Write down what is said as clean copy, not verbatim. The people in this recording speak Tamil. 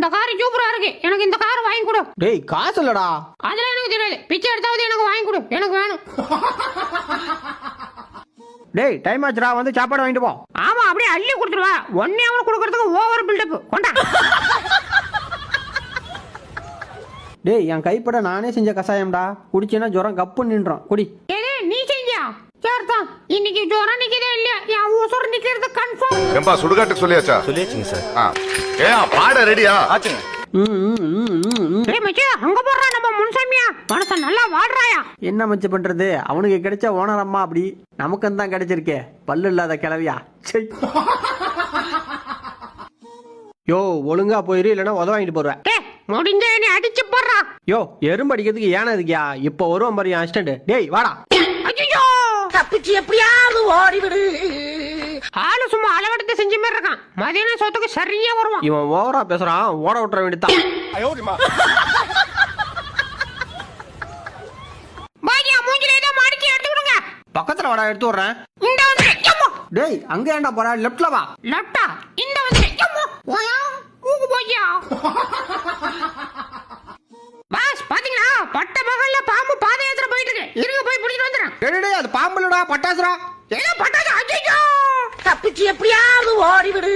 இந்த கார் சூப்பரா இருக்கு, எனக்கு இந்த கார் வாங்கி கொடு. டேய் காசு இல்லடா. அதெல்லாம் எனக்கு தெரியாது, பிச்சை எடுத்தாவது எனக்கு வாங்கி கொடு, எனக்கு வேணும். டேய் டைம் ஆச்சுடா, வந்து சாப்பாடு வாங்கிட்டு போ. ஆமா அப்படியே அள்ளி கொடுத்துருவா, ஒன்னே அவனு கொடுக்கறதுக்கு ஓவர் பில்டப் கொண்டா. டேய் என் கைப்பட நானே செஞ்ச கசாயம்டா, குடிச்சேன்னா ஜுரம் கப்பு நின்றோம், குடி. ஏதே நீ செஞ்சியா? சரிதான், இன்னைக்கு ஜுரம் நிக்கதே இல்லையா, என் ஊசர் நிக்கிறது கன்ஃபார்ம். ஏம்பா சுடுகாட்டுக்கு சொல்லியாச்சா? சொல்லியாச்சுங்க சார். பாட ரெடியா? ஆச்சுங்க. ஏய் மச்சி, அங்க போறா நம்ம முன்சாமியா, மனச நல்லா வாடுறாயா. என்ன மச்ச பண்றது, அவனுக்கு கிடைச்ச ஓனர் அம்மா அப்படி, நமக்கு தான் கிடைச்சிருக்கே பல்லு இல்லாத கிளவியா. சை. யோ ஒழுங்கா போயிரு, இல்லைன்னா உத வாங்கிட்டு போடுவேன். முடிஞ்ச நீ அடிச்சு போடுறா. யோ எறும்பு அடிக்கிறதுக்கு ஏன்னா இருக்கியா, இப்ப வருவான் பாரு என் அசிஸ்டன்ட். டேய் வாடா. ஐயோ தப்பிச்சு எப்படியாவது ஓடிவிடு. ஆளு சும்மா அளவெடுத்து செஞ்ச மாதிரி இருக்கான், மதியான சொத்துக்கு சரியா வருவான். இவன் ஓவரா பேசுறான், ஓட விட்டுற வேண்டியதான். பாய்யா மூஞ்சில ஏதோ மாடிச்சு எடுத்து விடுங்க. பக்கத்துல வாடா, எடுத்து விடுறேன். இந்த வந்து டேய் அங்க ஏன்டா போற, லெஃப்ட்ல வா. லட்டா இந்த வந்து ஓயா ஊகு போய்யா. பாஸ் பாத்தீங்களா, பட்ட மகள்ல பாம்பு பாதயாத்திரை போயிட்டு இருக்கு, இருங்க போய் பிடிச்சிட்டு வந்துடுறேன். டேய் அது பாம்புலடா, பட்டாசுடா. ஏதோ பட்டாசு. ஐயோ தப்பிச்சு எப்படியாவது ஓடிவிடு.